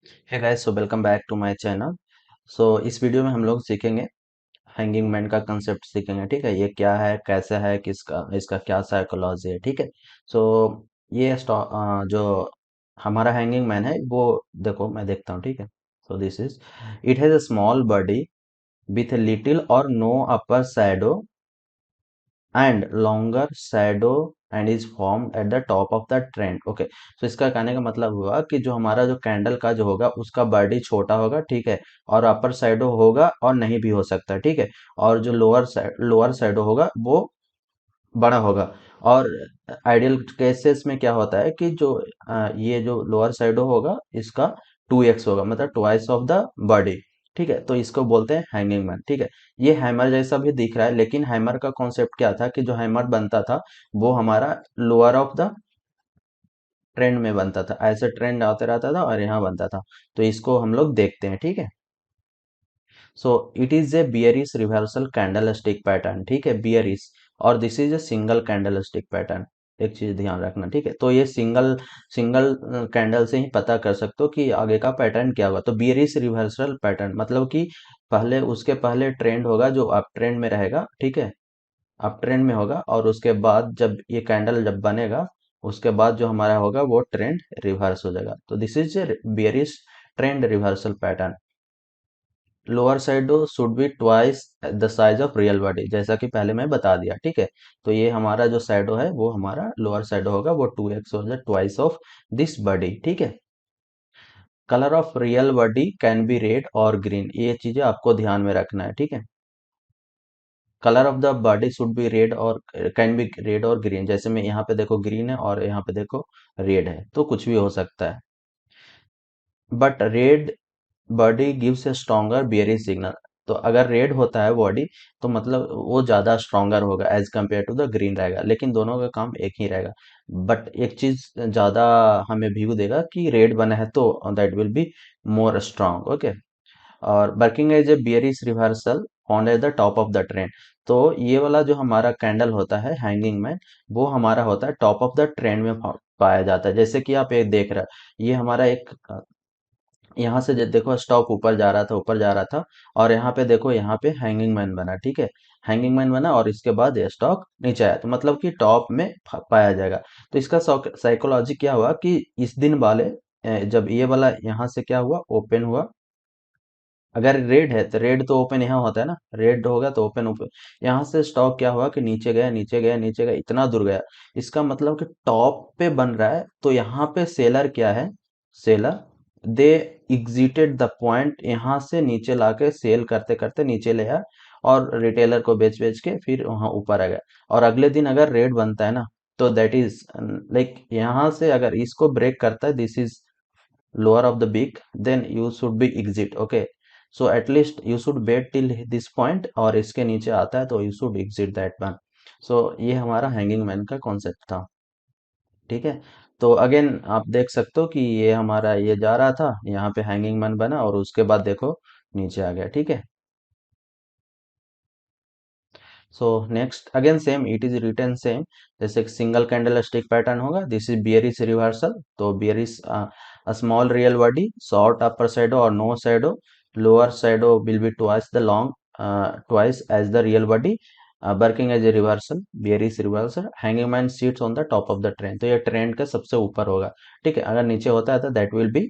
Hey guys, so welcome back to my channel. So इस video में हम लोग सीखेंगे हैंगिंग मैन का कंसेप्ट सीखेंगे। ठीक है, ये क्या है, कैसे है, किसका इसका क्या साइकोलॉजी है। ठीक है। सो ये जो हमारा हैंगिंग मैन है वो देखो, मैं देखता हूँ। ठीक है। So this is it has a small body with little और no upper shadow and longer shadow and is form at the top of the trend. Okay, तो इसका कहने का मतलब हुआ कि जो हमारा जो कैंडल का जो होगा उसका बॉडी छोटा होगा। ठीक है। और अपर शैडो होगा और नहीं भी हो सकता। ठीक है। और जो लोअर शैडो होगा वो बड़ा होगा। और आइडियल केसेस में क्या होता है कि जो ये जो लोअर शैडो होगा इसका 2x होगा, मतलब ट्वाइस ऑफ द बॉडी। ठीक है, तो इसको बोलते हैं हैंगिंग मैन। ठीक है। ये हैमर जैसा भी दिख रहा है, लेकिन हैमर का कॉन्सेप्ट क्या था कि जो हैमर बनता था वो हमारा लोअर ऑफ द ट्रेंड में बनता था। ऐसे ट्रेंड आते रहता था और यहाँ बनता था। तो इसको हम लोग देखते हैं। ठीक है। So it is a bearish reversal candle stick pattern. ठीक है, बियरिश। और this is a single candle stick pattern. एक चीज ध्यान रखना। ठीक है, तो ये सिंगल सिंगल कैंडल से ही पता कर सकते हो कि आगे का पैटर्न क्या होगा। तो बियरिश रिवर्सल पैटर्न मतलब कि पहले उसके पहले ट्रेंड होगा जो अप ट्रेंड में रहेगा। ठीक है, अप ट्रेंड में होगा। और उसके बाद जब ये कैंडल जब बनेगा उसके बाद जो हमारा होगा वो ट्रेंड रिवर्स हो जाएगा। तो this is a bearish trend reversal pattern. Lower shadow should be twice the size of real body, जैसा कि पहले मैं बता दिया। ठीक है, तो ये हमारा जो शैडो है वो हमारा लोअर शैडो होगा वो 2x हो जाए, ट्वाइस ऑफ दिस बॉडी। ठीक है। Colour of real body can be red और ग्रीन, ये चीजें आपको ध्यान में रखना है। ठीक है। Colour of the body should be red और कैन बी रेड और ग्रीन, जैसे में यहाँ पे देखो ग्रीन है और यहाँ पे देखो रेड है, तो कुछ भी हो सकता है। But red body gives A stronger bearing signal. तो अगर रेड होता है बॉडी तो मतलब वो ज्यादा स्ट्रॉन्गर होगा as compare to the green रहेगा, लेकिन दोनों का काम एक ही रहेगा। बट एक चीज ज्यादा हमें व्यू देगा कि रेड बना है तो that will be more strong. Okay. और working as a bearish reversal on at the top of the trend. तो ये वाला जो हमारा कैंडल होता है हैंगिंग मैन वो हमारा होता है टॉप ऑफ द ट्रेंड में पाया जाता है। जैसे कि आप एक देख रहे हैं, ये हमारा एक यहाँ से देखो स्टॉक ऊपर जा रहा था, ऊपर जा रहा था। और यहाँ पे देखो, यहाँ पे हैंगिंग मैन बना। ठीक है, हैंगिंग मैन बना और इसके बाद ये स्टॉक नीचे आया, तो मतलब कि टॉप में पाया जाएगा। तो इसका साइकोलॉजी क्या हुआ कि इस दिन वाले जब ये वाला यहाँ से क्या हुआ, ओपन हुआ। अगर रेड है तो रेड तो ओपन यहाँ होता है ना, रेड होगा तो ओपन ओपन। यहाँ से स्टॉक क्या हुआ कि नीचे गया, नीचे गया, नीचे गया, इतना दूर गया। इसका मतलब कि टॉप पे बन रहा है। तो यहाँ पे सेलर क्या है, seller they exerted the point, यहाँ से नीचे लाके सेल करते करते नीचे ले आया और रिटेलर को बेच बेच के फिर वहां ऊपर आ गया। और अगले दिन अगर रेड बनता है ना, तो दैट इज लाइक यहाँ से अगर इसको ब्रेक करता है, this is lower of the beak, then you should be exit. Okay, so at least you should wait till this point, और इसके नीचे आता है तो you should exit that one. So ये हमारा हैंगिंग मैन का कॉन्सेप्ट था। ठीक है। तो अगेन आप देख सकते हो कि ये हमारा ये जा रहा था, यहाँ पे हैंगिंग मैन बना और उसके बाद देखो नीचे आ गया। ठीक है। So next again same, it is return same. जैसे सिंगल कैंडल स्टिक पैटर्न होगा, दिस इज बियरिश रिवर्सल। तो bearish small real body, short upper shadow और no shadow, lower shadow will be twice the long, twice as the real body, working as a reversal, bearish reversal. Hanging man sits on the top of the trend, तो ये trend का सबसे ऊपर होगा। ठीक है, अगर नीचे होता है तो दैट विल बी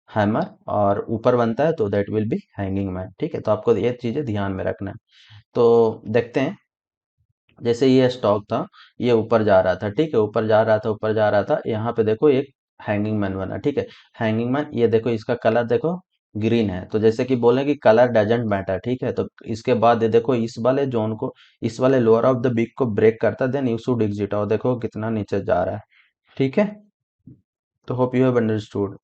हैमर, और ऊपर बनता है तो that will B hanging man. ठीक है, तो आपको ये चीजें ध्यान में रखना है। तो देखते हैं, जैसे ये स्टॉक था, ये ऊपर जा रहा था। ठीक है, ऊपर जा रहा था, ऊपर जा रहा था, यहाँ पे देखो एक हैंगिंग मैन बना। ठीक है, हैंगिंग मैन, ये देखो इसका कलर देखो ग्रीन है। तो जैसे कि बोले कि कलर डजेंट मैटर। ठीक है, तो इसके बाद ये देखो इस वाले जोन को, इस वाले लोअर ऑफ द बिग को ब्रेक करता, देन यू शुड एग्जिट। और देखो कितना नीचे जा रहा है। ठीक है, तो hope you have understood.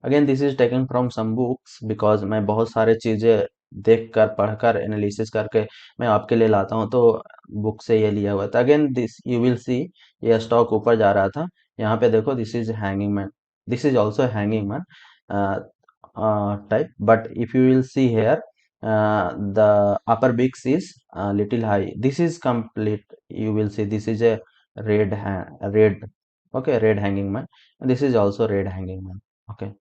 Again this is taken from some books, because मैं बहुत सारे चीजें देख कर पढ़ कर एनालिसिस करके मैं आपके लिए लाता हूँ, तो बुक से ये लिया हुआ था। Again this you will see, ये स्टॉक ऊपर जा रहा था। यहाँ पे देखो this is hanging man, this is also hanging man type, but if you will see here, the upper beaks is little high. This is complete, you will see this is a red, okay, red hanging man. And this is also red hanging man. Okay,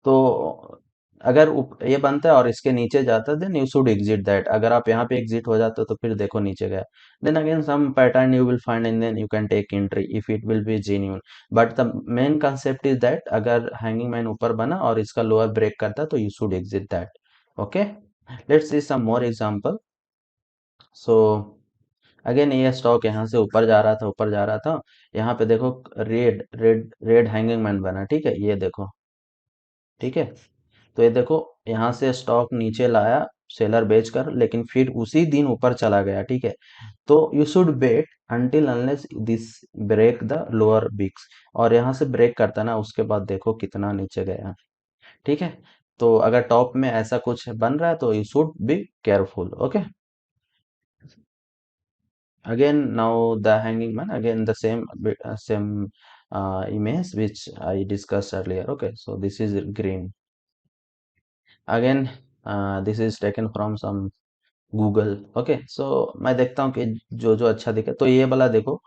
तो अगर ये बनता है और इसके नीचे जाता है then you should exit that. अगर आप यहाँ पे एग्जिट हो जाते हो तो फिर देखो नीचे गया। Then again some pattern you will find and then you can take entry if it will be genuine. But the main concept is that अगर हैंगिंग मैन ऊपर बना और इसका लोअर ब्रेक करता है तो you should exit that. Okay, let's see some more example. So again ये stock यहाँ से ऊपर जा रहा था, ऊपर जा रहा था। यहाँ पे देखो red red red hanging man बना, ठीक है, ये देखो। ठीक है, तो ये देखो यहाँ से स्टॉक नीचे लाया सेलर बेचकर, लेकिन फिर उसी दिन ऊपर चला गया। ठीक है, तो you should wait until unless this break the lower wicks. और यहाँ से ब्रेक करता ना, उसके बाद देखो कितना नीचे गया। ठीक है, तो अगर टॉप में ऐसा कुछ बन रहा है तो you should be careful. Okay, again now the hanging man, again the same image which I discussed earlier. Okay, so this is green. Again this is taken from some Google. Okay, so मैं देखता हूँ कि जो जो अच्छा दिखे। तो ये वाला देखो,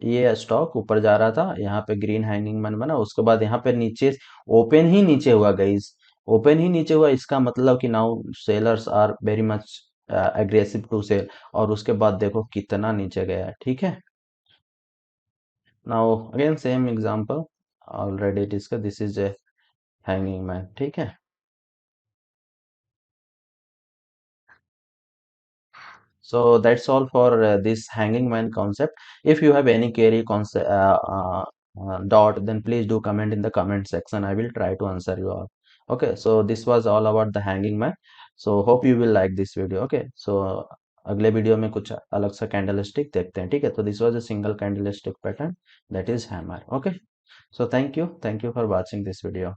ये स्टॉक ऊपर जा रहा था, यहाँ पे ग्रीन हैंगिंग मैन बना, उसके बाद यहाँ पे नीचे ओपन ही नीचे हुआ गाइस। ओपन ही नीचे हुआ, इसका मतलब कि now sellers are very much aggressive to sell. और उसके बाद देखो कितना नीचे गया है। ठीक है, now again same example already discuss, this is a hanging man. ठीक है, so that's all for this hanging man concept. If you have any query concept dot, then please do comment in the comment section. I will try to answer you all. Okay, so this was all about the hanging man. So hope you will like this video. Okay, so अगले video में कुछ अलग सा candle stick देखते हैं। ठीक है, तो this was a single candle stick pattern, that is hammer. Okay, so thank you for watching this video.